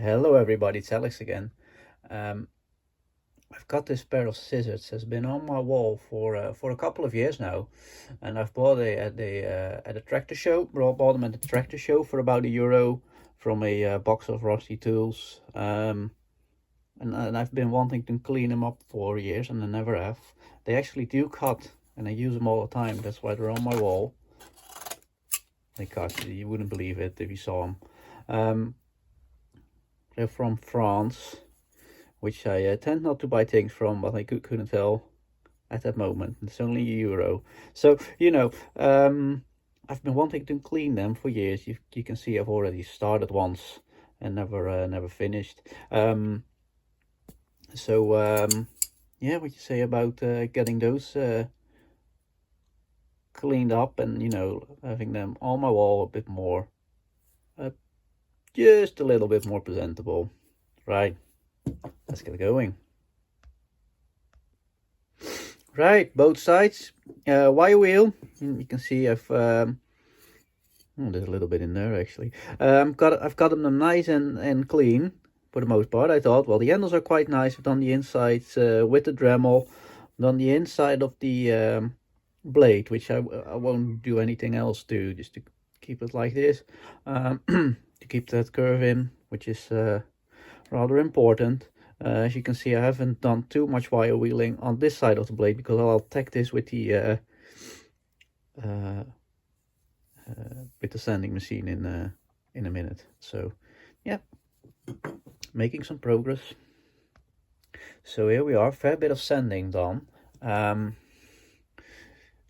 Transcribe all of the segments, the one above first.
Hello everybody, it's Alex again. Um, I've got this pair of scissors. Has been on my wall for a couple of years now, and I've bought it at a tractor show. Bought them at the tractor show for about €1 from a box of rusty tools. And I've been wanting to clean them up for years, and I never have. They actually do cut, and I use them all the time. That's why they're on my wall. They cut. You wouldn't believe it if you saw them. They're from France, which I tend not to buy things from, but I couldn't tell at that moment. It's only €1. So, I've been wanting to clean them for years. You can see I've already started once and never finished. Yeah, what you say about getting those cleaned up and, having them on my wall a bit more, just a little bit more presentable. Right, let's get going. Right, both sides, wire wheel. You can see I've there's a little bit in there actually. I've got them nice and clean for the most part. I thought, well, the handles are quite nice. I've done the insides with the Dremel, done the inside of the blade, which I won't do anything else to, just to keep it like this, to keep that curve in, which is rather important. As you can see, I haven't done too much wire wheeling on this side of the blade because I'll tack this with the sanding machine in a minute. So yeah, making some progress. So here we are, fair bit of sanding done.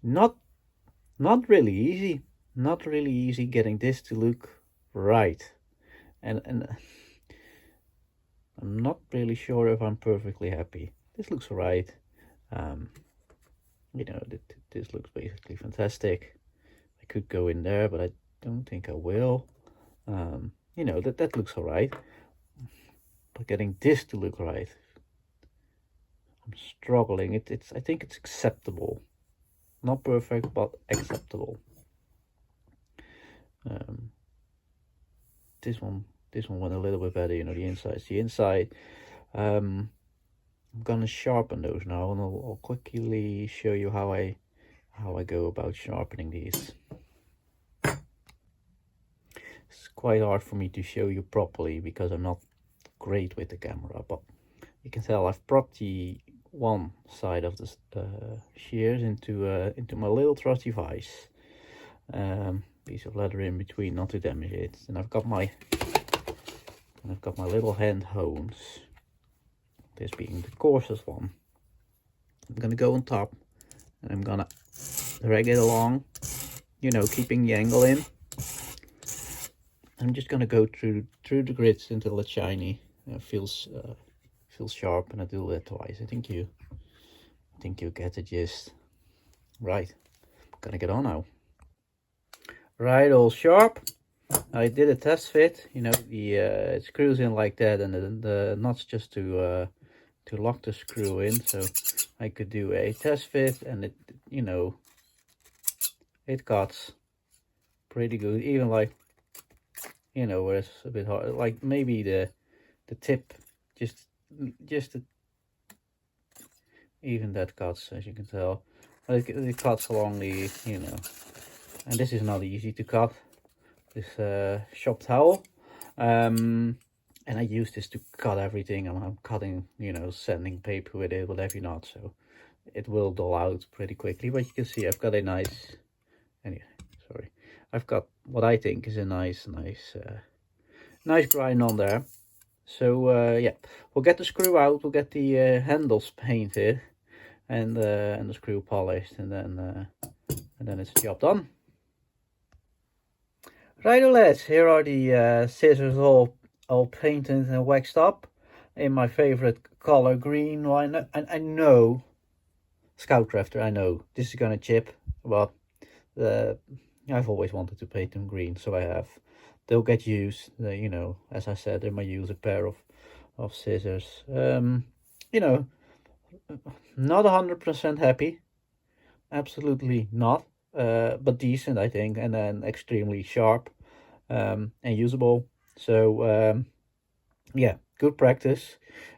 Not really easy getting this to look right, and I'm not really sure if I'm perfectly happy. This looks right. This looks basically fantastic. I could go in there, but I don't think I will. That looks all right. But getting this to look right, I'm struggling. I think it's acceptable. Not perfect, but acceptable. This one went a little bit better, the inside. I'm gonna sharpen those now, and I'll quickly show you how I go about sharpening these. It's quite hard for me to show you properly because I'm not great with the camera, but you can tell I've propped the one side of the shears into my little trusty vise. Piece of leather in between, not to damage it. And I've got my little hand hones, this being the coarsest one. I'm gonna go on top and I'm gonna drag it along, keeping the angle in. I'm just gonna go through the grids until it's shiny. It feels sharp, and I do that twice. I think you get the gist. Right, I'm gonna get on now. Right, all sharp. I did a test fit. It screws in like that, and the nuts just to lock the screw in. So I could do a test fit, and it cuts pretty good. Even like, where it's a bit hard, like maybe the tip, just even that cuts, as you can tell. It cuts along the, and this is not easy to cut, this shop towel. And I use this to cut everything. I'm cutting, sanding paper with it, whatever not, so it will dull out pretty quickly. But you can see I've got a nice, I've got what I think is a nice grind on there. So yeah, we'll get the screw out, we'll get the handles painted, and the screw polished, and then it's job done. Righto lads, here are the scissors all painted and waxed up in my favorite color, green. And I know, Scout Crafter, I know this is gonna chip, but I've always wanted to paint them green, so I have. They'll get used. As I said, they might use a pair of scissors. Not 100% happy, absolutely not, but decent, I think, and then extremely sharp and usable. So yeah, good practice,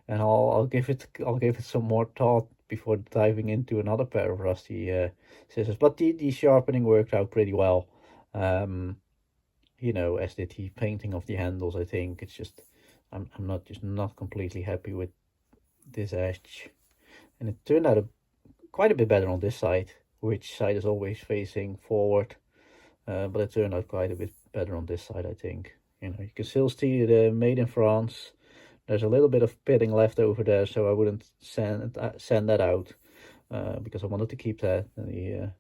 and I'll give it some more thought before diving into another pair of rusty scissors. But the sharpening worked out pretty well. Um, as did the painting of the handles. I think it's just I'm not completely happy with this edge, and it turned out quite a bit better on this side, which side is always facing forward. But it turned out quite a bit better on this side, I think. You can still see the made in France. There's a little bit of pitting left over there, so I wouldn't send that out because I wanted to keep that. And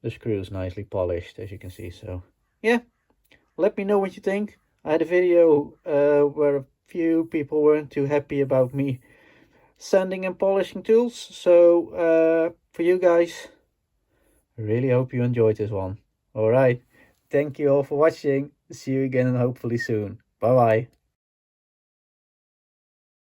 the screw is nicely polished, as you can see. So yeah, let me know what you think. I had a video where a few people weren't too happy about me sanding and polishing tools. So for you guys, I really hope you enjoyed this one. Alright, thank you all for watching. See you again and hopefully soon. Bye bye.